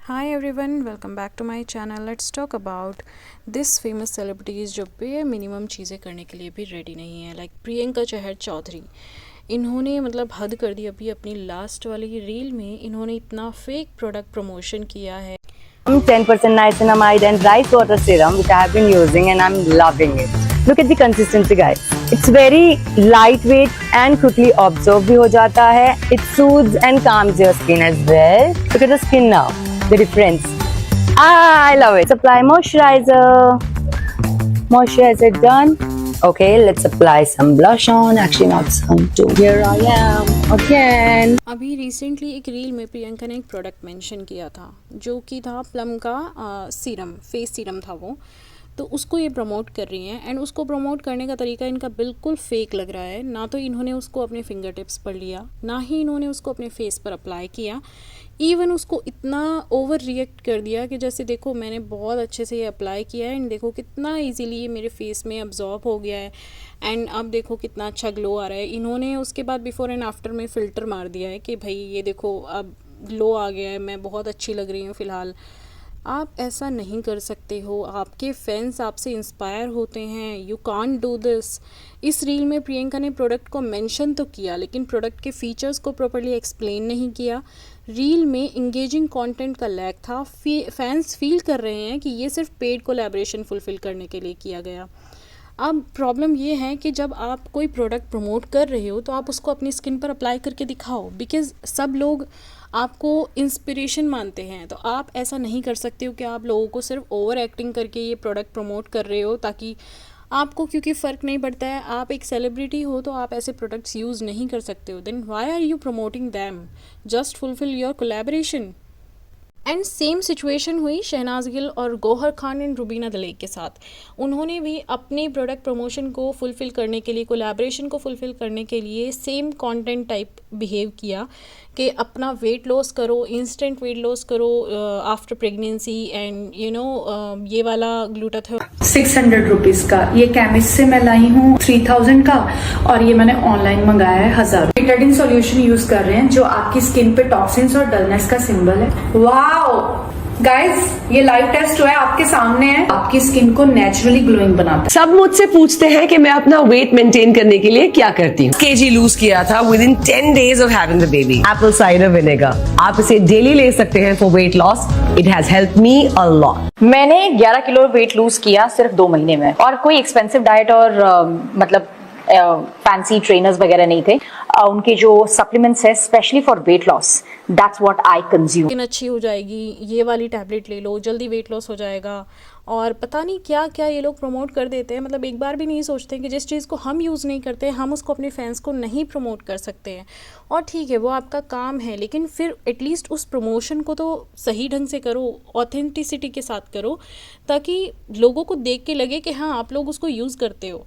Hi everyone, welcome back to my channel. Let's talk about this famous celebrities जो bare minimum चीज़ें करने के लिए भी रेडी नहीं है, लाइक प्रियंका चहर चौधरी। इन्होंने मतलब हद कर दी अभी अपनी लास्ट वाली रील में। इन्होंने इतना फेक प्रोडक्ट प्रमोशन किया है। 10% niacinamide and rice water serum which I have been using and I'm loving it. Look at the consistency guys. It's very lightweight and quickly absorbed भी हो जाता है. It soothes and calms your skin as well. Look at the skin now. The difference. I love it. Apply moisturizer. Moisturizer done. Okay, let's apply some blush on. Actually not some too. Here I am again. अभी recently एक reel में प्रियंका ने एक product mention किया था जो कि था प्लम का सीरम, फेस सीरम था वो। तो उसको ये प्रमोट कर रही हैं एंड उसको प्रमोट करने का तरीका इनका बिल्कुल फेक लग रहा है। ना तो इन्होंने उसको अपने फिंगर टिप्स पर लिया, ना ही इन्होंने उसको अपने फेस पर अप्लाई किया। इवन उसको इतना ओवर रिएक्ट कर दिया कि जैसे देखो मैंने बहुत अच्छे से ये अप्लाई किया है एंड देखो कितना इजीली ये मेरे फेस में अब्जॉर्ब हो गया है एंड अब देखो कितना अच्छा ग्लो आ रहा है। इन्होंने उसके बाद बिफोर एंड आफ्टर में फ़िल्टर मार दिया है कि भाई ये देखो अब ग्लो आ गया है, मैं बहुत अच्छी लग रही हूँ फ़िलहाल। आप ऐसा नहीं कर सकते हो, आपके फैंस आपसे इंस्पायर होते हैं। You can't do this. इस रील में प्रियंका ने प्रोडक्ट को मेंशन तो किया लेकिन प्रोडक्ट के फीचर्स को प्रॉपर्ली एक्सप्लेन नहीं किया। रील में इंगेजिंग कंटेंट का लैक था। फैंस फील कर रहे हैं कि ये सिर्फ पेड कोलैबोरेशन फुलफ़िल करने के लिए किया गया। अब प्रॉब्लम ये है कि जब आप कोई प्रोडक्ट प्रमोट कर रहे हो तो आप उसको अपनी स्किन पर अप्लाई करके दिखाओ, बिकॉज़ सब लोग आपको इंस्पिरेशन मानते हैं। तो आप ऐसा नहीं कर सकते हो कि आप लोगों को सिर्फ ओवर एक्टिंग करके ये प्रोडक्ट प्रमोट कर रहे हो ताकि आपको, क्योंकि फ़र्क नहीं पड़ता है, आप एक सेलिब्रिटी हो तो आप ऐसे प्रोडक्ट्स यूज़ नहीं कर सकते हो। Then why are you promoting them? Just fulfil your collaboration. And same situation हुई शहनाज गिल और गौहर खान एंड रुबीना दलेक के साथ। उन्होंने भी अपने प्रोडक्ट प्रमोशन को फुलफ़िल करने के लिए, कोलैबोरेशन को फुलफ़िल करने के लिए सेम कंटेंट टाइप बिहेव किया कि अपना वेट लॉस करो, इंस्टेंट वेट लॉस करो आफ्टर प्रेगनेंसी एंड ये वाला ग्लूटाथियोन 600 रुपीज का। ये केमिस्ट से मैं लाई हूँ 3000 का और ये मैंने ऑनलाइन मंगाया है 1000। बेटाडीन सॉल्यूशन यूज कर रहे हैं जो आपकी स्किन पे टॉक्सिन्स और डलनेस का सिंबल है। वाओ गाइस, ये लाइव टेस्ट हुआ है, आपके सामने है। आपकी स्किन को नेचुरली ग्लोइंग बनाता है। सब मुझसे पूछते हैं कि मैं अपना वेट मेंटेन करने के लिए क्या करती हूँ। केजी लूज किया था with in 10 days of having the baby. Apple cider vinegar, आप इसे डेली ले सकते हैं for weight loss. It has helped me a lot. मैंने 11 किलो वेट लूज किया सिर्फ 2 महीने में, और कोई एक्सपेंसिव डाइट और मतलब फैंसी ट्रेनर्स वगैरह नहीं थे। उनके जो सप्लीमेंट्स है specially for weight loss, that's what I consume. Skin अच्छी हो जाएगी, ये वाली टैबलेट ले लो, जल्दी वेट लॉस हो जाएगा, और पता नहीं क्या क्या ये लोग प्रमोट कर देते हैं। मतलब एक बार भी नहीं सोचते कि जिस चीज़ को हम यूज़ नहीं करते हम उसको अपने फैंस को नहीं प्रमोट कर सकते हैं। और ठीक है, वो आपका काम है, लेकिन फिर एटलीस्ट उस प्रमोशन को तो सही ढंग से करो, ऑथेंटिसिटी के साथ करो, ताकि लोगों को देख के लगे कि हाँ आप लोग उसको यूज़ करते हो।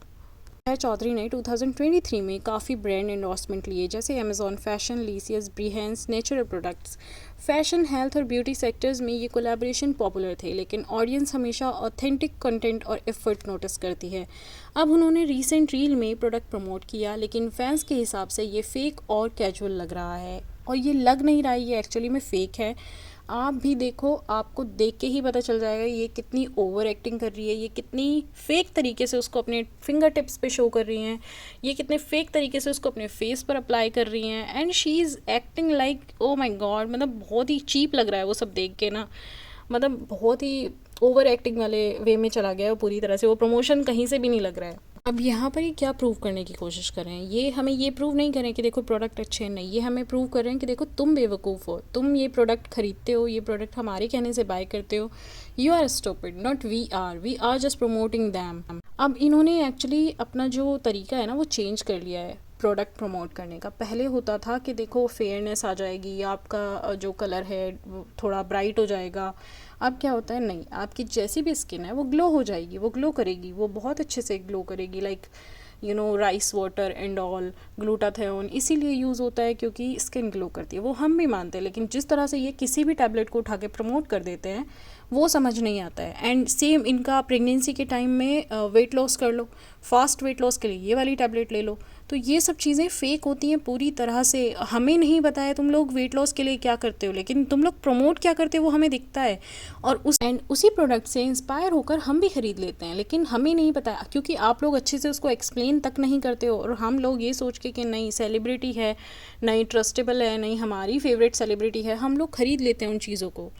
चौधरी ने 2023 में काफ़ी ब्रांड एंडोर्समेंट लिए, जैसे अमेजॉन फैशन, लीसियस, ब्रिहेंस, नेचुरल प्रोडक्ट्स। फैशन, हेल्थ और ब्यूटी सेक्टर्स में ये कोलैबोरेशन पॉपुलर थे, लेकिन ऑडियंस हमेशा ऑथेंटिक कंटेंट और एफर्ट नोटिस करती है। अब उन्होंने रीसेंट रील में प्रोडक्ट प्रमोट किया, लेकिन फैंस के हिसाब से ये फेक और कैजुअल लग रहा है, और ये लग नहीं रहा है, ये एक्चुअली में फ़ेक है। आप भी देखो, आपको देख के ही पता चल जाएगा ये कितनी ओवर एक्टिंग कर रही है, ये कितनी फेक तरीके से उसको अपने फिंगर टिप्स पे शो कर रही हैं, ये कितने फेक तरीके से उसको अपने फेस पर अप्लाई कर रही हैं। And she is acting like, oh my God, मतलब बहुत ही चीप लग रहा है वो सब देख के ना। मतलब बहुत ही ओवर एक्टिंग वाले वे में चला गया है वो पूरी तरह से। वो प्रमोशन कहीं से भी नहीं लग रहा है। अब यहाँ पर ये क्या प्रूव करने की कोशिश कर रहे हैं? ये हमें ये प्रूव नहीं कर रहे हैं कि देखो प्रोडक्ट अच्छे हैं, नहीं, ये हमें प्रूव कर रहे हैं कि देखो तुम बेवकूफ़ हो, तुम ये प्रोडक्ट खरीदते हो, ये प्रोडक्ट हमारे कहने से बाय करते हो। You are stupid, not we are just promoting them. अब इन्होंने एक्चुअली अपना जो तरीका है ना वो चेंज कर लिया है प्रोडक्ट प्रमोट करने का। पहले होता था कि देखो फेयरनेस आ जाएगी, आपका जो कलर है वो थोड़ा ब्राइट हो जाएगा। अब क्या होता है, नहीं, आपकी जैसी भी स्किन है वो ग्लो हो जाएगी, वो ग्लो करेगी, वो बहुत अच्छे से ग्लो करेगी। Like rice water and all, glutathione इसीलिए यूज़ होता है क्योंकि स्किन ग्लो करती है, वो हम भी मानते हैं। लेकिन जिस तरह से ये किसी भी टैबलेट को उठा के प्रमोट कर देते हैं वो समझ नहीं आता है। एंड सेम इनका प्रेगनेंसी के टाइम में वेट लॉस कर लो, फास्ट वेट लॉस के लिए ये वाली टैबलेट ले लो, तो ये सब चीज़ें फेक होती हैं पूरी तरह से। हमें नहीं पता है तुम लोग वेट लॉस के लिए क्या करते हो, लेकिन तुम लोग प्रमोट क्या करते हो वो हमें दिखता है, और उसी प्रोडक्ट से इंस्पायर होकर हम भी खरीद लेते हैं, लेकिन हमें नहीं पता क्योंकि आप लोग अच्छे से उसको एक्सप्लेन तक नहीं करते हो। और हम लोग ये सोच के कि नहीं सेलिब्रिटी है, नहीं ट्रस्टेबल है, नहीं हमारी फेवरेट सेलिब्रिटी है, हम लोग खरीद लेते हैं उन चीज़ों को।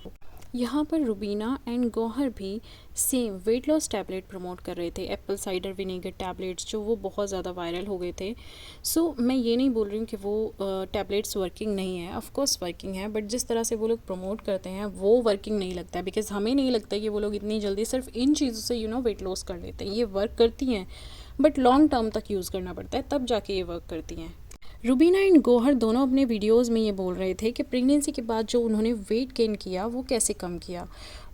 यहाँ पर रुबीना एंड गौहर भी same weight loss tablet promote कर रहे थे, एप्पल साइडर विनेगर टैबलेट्स, जो वो बहुत ज़्यादा वायरल हो गए थे। सो मैं ये नहीं बोल रही हूँ कि वो टैबलेट्स वर्किंग नहीं है, ऑफ कोर्स वर्किंग है, बट जिस तरह से वो लोग प्रमोट करते हैं वो वर्किंग नहीं लगता है। बिकॉज हमें नहीं लगता कि वो लोग इतनी जल्दी सिर्फ इन चीज़ों से वेट लॉस कर लेते हैं। ये वर्क करती हैं बट लॉन्ग टर्म तक यूज़ करना पड़ता है, तब जाके ये वर्क करती हैं। रुबीना एंड गौहर दोनों अपने वीडियोस में ये बोल रहे थे कि प्रेगनेंसी के बाद जो उन्होंने वेट गेन किया वो कैसे कम किया,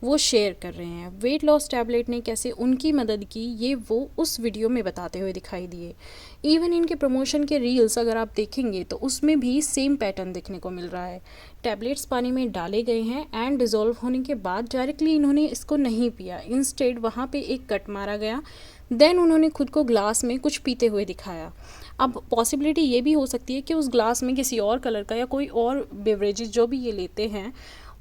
वो शेयर कर रहे हैं। वेट लॉस टैबलेट ने कैसे उनकी मदद की ये वो उस वीडियो में बताते हुए दिखाई दिए। इवन इनके प्रमोशन के रील्स अगर आप देखेंगे तो उसमें भी सेम पैटर्न देखने को मिल रहा है। टैबलेट्स पानी में डाले गए हैं एंड डिज़ोल्व होने के बाद डायरेक्टली इन्होंने इसको नहीं पिया, इंस्टेड वहाँ पे एक कट मारा गया, देन उन्होंने खुद को ग्लास में कुछ पीते हुए दिखाया। अब पॉसिबिलिटी ये भी हो सकती है कि उस ग्लास में किसी और कलर का या कोई और बेवरेजेस जो भी ये लेते हैं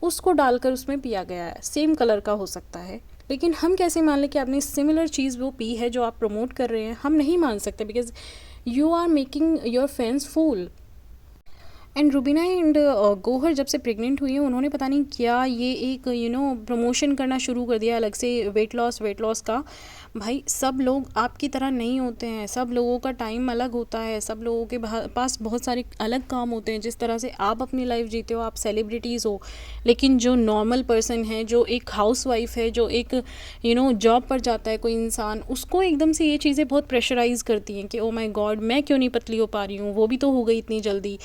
उसको डालकर उसमें पिया गया है, सेम कलर का हो सकता है। लेकिन हम कैसे मान लें कि आपने सिमिलर चीज़ वो पी है जो आप प्रमोट कर रहे हैं? हम नहीं मान सकते, because you are making your fans fool. And Rubina and Gauhar जब से प्रेग्नेंट हुई हैं उन्होंने पता नहीं क्या ये एक प्रमोशन करना शुरू कर दिया अलग से वेट लॉस का। भाई सब लोग आपकी तरह नहीं होते हैं, सब लोगों का टाइम अलग होता है, सब लोगों के पास बहुत सारे अलग काम होते हैं। जिस तरह से आप अपनी लाइफ जीते हो, आप सेलिब्रिटीज़ हो, लेकिन जो नॉर्मल पर्सन है, जो एक हाउसवाइफ है, जो एक जॉब पर जाता है कोई इंसान, उसको एकदम से ये चीज़ें बहुत प्रेशराइज करती हैं कि ओ माय गॉड मैं क्यों नहीं पतली हो पा रही हूँ, वो भी तो हो गई इतनी जल्दी,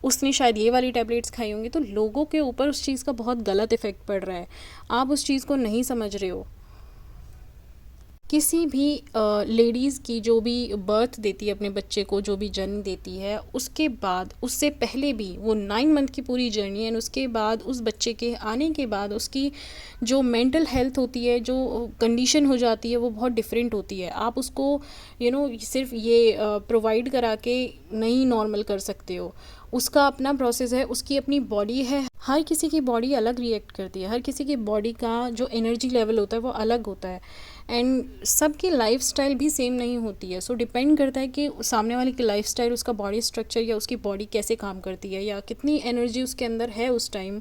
उसने शायद ये वाली टैबलेट्स खाई होंगी। तो लोगों के ऊपर उस चीज़ का बहुत गलत इफ़ेक्ट पड़ रहा है, आप उस चीज़ को नहीं समझ रहे हो। किसी भी लेडीज़ की जो भी बर्थ देती है अपने बच्चे को, जो भी जन्म देती है, उसके बाद उससे पहले भी वो 9 मंथ की पूरी जर्नी है, उसके बाद उस बच्चे के आने के बाद उसकी जो मेंटल हेल्थ होती है, जो कंडीशन हो जाती है, वो बहुत डिफरेंट होती है। आप उसको सिर्फ ये प्रोवाइड करा के नहीं नॉर्मल कर सकते हो, उसका अपना प्रोसेस है, उसकी अपनी बॉडी है। हर किसी की बॉडी अलग रिएक्ट करती है, हर किसी की बॉडी का जो एनर्जी लेवल होता है वो अलग होता है, एंड सबकी लाइफस्टाइल भी सेम नहीं होती है। सो डिपेंड करता है कि सामने वाले की लाइफस्टाइल, उसका बॉडी स्ट्रक्चर या उसकी बॉडी कैसे काम करती है या कितनी एनर्जी उसके अंदर है उस टाइम,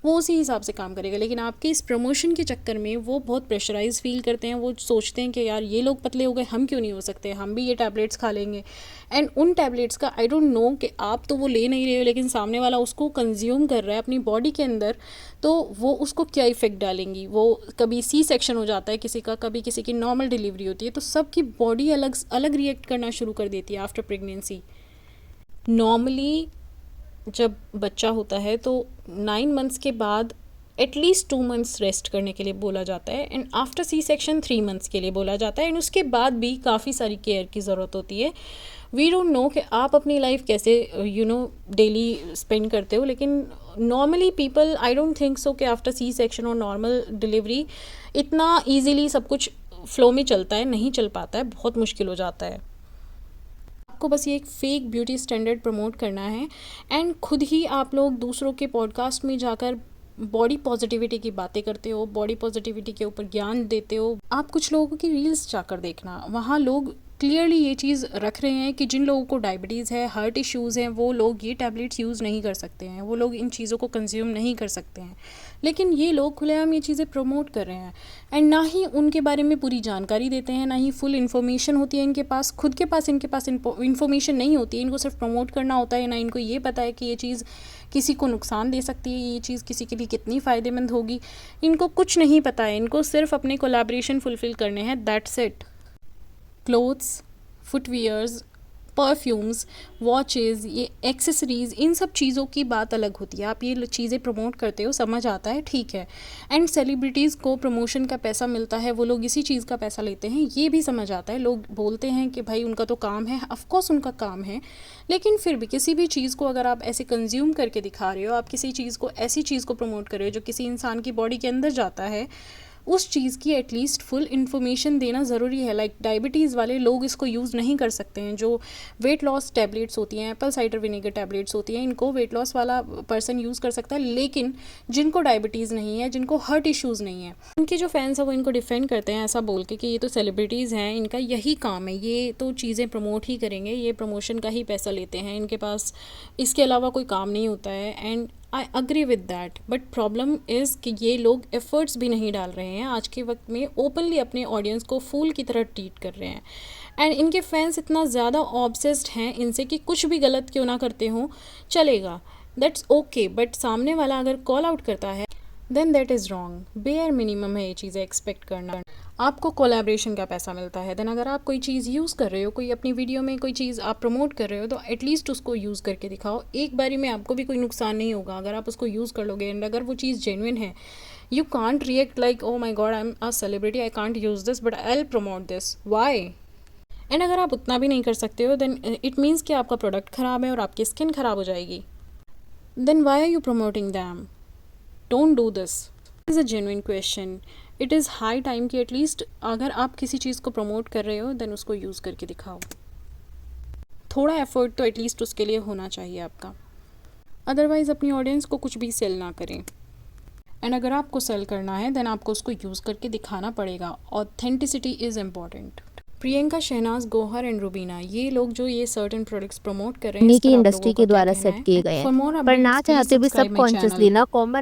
वो उसी हिसाब से काम करेगा। लेकिन आपके इस प्रमोशन के चक्कर में वो बहुत प्रेशराइज फील करते हैं, वो सोचते हैं कि यार ये लोग पतले हो गए, हम क्यों नहीं हो सकते, हम भी ये टैबलेट्स खा लेंगे। एंड उन टैबलेट्स का आई डोंट नो कि आप तो वो ले नहीं रहे हो, लेकिन सामने वाला उसको कंज्यूम कर रहा है अपनी बॉडी के अंदर, तो वो उसको क्या इफ़ेक्ट डालेंगी। वो कभी सी सेक्शन हो जाता है किसी का, कभी किसी की नॉर्मल डिलीवरी होती है, तो सबकी बॉडी अलग अलग रिएक्ट करना शुरू कर देती है आफ्टर प्रेगनेंसी। नॉर्मली जब बच्चा होता है तो 9 मंथ्स के बाद एटलीस्ट 2 मंथ्स रेस्ट करने के लिए बोला जाता है, and after C section 3 months के लिए बोला जाता है, एंड उसके बाद भी काफ़ी सारी केयर की ज़रूरत होती है। वी डोंट नो कि आप अपनी लाइफ कैसे डेली स्पेंड करते हो, लेकिन normally people I don't think so कि आफ्टर सी सेक्शन और नॉर्मल डिलीवरी इतना ईजीली सब कुछ फ्लो में चलता है, नहीं चल पाता है, बहुत मुश्किल हो जाता है। आपको बस ये एक फेक ब्यूटी स्टैंडर्ड प्रमोट करना है, एंड खुद ही आप लोग दूसरों के पॉडकास्ट में जाकर बॉडी पॉजिटिविटी की बातें करते हो, बॉडी पॉजिटिविटी के ऊपर ज्ञान देते हो। आप कुछ लोगों की रील्स जाकर देखना, वहाँ लोग क्लियरली ये चीज़ रख रहे हैं कि जिन लोगों को डायबिटीज़ है, हार्ट इश्यूज़ हैं, वो लोग ये टैबलेट्स यूज़ नहीं कर सकते हैं, वो लोग इन चीज़ों को कंज्यूम नहीं कर सकते हैं। लेकिन ये लोग खुलेआम ये चीज़ें प्रमोट कर रहे हैं, एंड ना ही उनके बारे में पूरी जानकारी देते हैं, ना ही फुल इन्फॉर्मेशन होती है इनके पास। खुद के पास इनके पास इन्फॉर्मेशन नहीं होती है, इनको सिर्फ प्रमोट करना होता है। ना इनको ये पता है कि ये चीज़ किसी को नुकसान दे सकती है, ये चीज़ किसी के लिए कितनी फ़ायदेमंद होगी, इनको कुछ नहीं पता है। इनको सिर्फ अपने कोलैबोरेशन फुलफ़िल करने हैं, that's it. Clothes, footwears, perfumes, watches, ये एक्सेसरीज़, इन सब चीज़ों की बात अलग होती है। आप ये चीज़ें प्रमोट करते हो, समझ आता है, ठीक है। एंड सेलिब्रिटीज़ को प्रमोशन का पैसा मिलता है, वो लोग इसी चीज़ का पैसा लेते हैं, ये भी समझ आता है। लोग बोलते हैं कि भाई उनका तो काम है, ऑफ कोर्स उनका काम है, लेकिन फिर भी किसी भी चीज़ को अगर आप ऐसे कंज्यूम करके दिखा रहे हो, आप किसी चीज़ को, ऐसी चीज़ को प्रमोट कर रहे हो जो किसी इंसान की बॉडी के अंदर जाता है, उस चीज़ की एटलीस्ट फुल इन्फॉर्मेशन देना ज़रूरी है। लाइक डायबिटीज़ वाले लोग इसको यूज़ नहीं कर सकते हैं। जो वेट लॉस टैबलेट्स होती हैं, एप्पल साइडर विनेगर टैबलेट्स होती हैं, इनको वेट लॉस वाला पर्सन यूज़ कर सकता है, लेकिन जिनको डायबिटीज़ नहीं है, जिनको हार्ट इश्यूज़ नहीं है, उनके जो फैंस हैं वो इनको डिफेंड करते हैं ऐसा बोल के कि ये तो सेलिब्रिटीज़ हैं, इनका यही काम है, ये तो चीज़ें प्रमोट ही करेंगे, ये प्रमोशन का ही पैसा लेते हैं, इनके पास इसके अलावा कोई काम नहीं होता है। And I agree with that, but problem is कि ये लोग एफ़र्ट्स भी नहीं डाल रहे हैं। आज के वक्त में ओपनली अपने ऑडियंस को फूल की तरह ट्रीट कर रहे हैं, एंड इनके फैंस इतना ज़्यादा ऑब्सेस्ड हैं इनसे कि कुछ भी गलत क्यों ना करते हों चलेगा, दैट्स ओके, बट सामने वाला अगर कॉल आउट करता है then that is wrong. Bare minimum है ये चीज़ें एक्सपेक्ट करना। आपको कोलैबोरेशन का पैसा मिलता है, देन अगर आप कोई चीज़ यूज़ कर रहे हो, कोई अपनी वीडियो में कोई चीज़ आप प्रमोट कर रहे हो, तो एटलीस्ट उसको यूज़ करके दिखाओ। एक बारी में आपको भी कोई नुकसान नहीं होगा अगर आप उसको यूज़ कर लोगे, एंड अगर वो चीज़ जेन्युइन है। You can't react like oh my God I am a celebrity, I can't use this but I will promote this, why. And अगर आप उतना भी नहीं कर सकते हो देन इट मीन्स कि आपका प्रोडक्ट ख़राब है और आपकी स्किन ख़राब हो जाएगी। Then why are you promoting them? Don't do this. Is a genuine question. It is high time कि एटलीस्ट अगर आप किसी चीज़ को प्रमोट कर रहे हो देन उसको यूज़ करके दिखाओ। थोड़ा एफर्ट तो एटलीस्ट उसके लिए होना चाहिए आपका, अदरवाइज़ अपनी ऑडियंस को कुछ भी सेल ना करें। एंड अगर आपको सेल करना है देन आपको उसको यूज़ करके दिखाना पड़ेगा। Authenticity is important. Priyanka, Shehnaaz, Gauhar and Rubina, ये लोग जो ये सर्टेन प्रोडक्ट्स प्रमोट कर रहे हैं, उन्हीं इस की पर आप इंडस्ट्री लोगों के का क्या द्वारा कहना सेट है? किए गए For more हैं, पर updates, ना please चाहते भी subscribe my channel. सबकॉन्शियसली ना कॉमन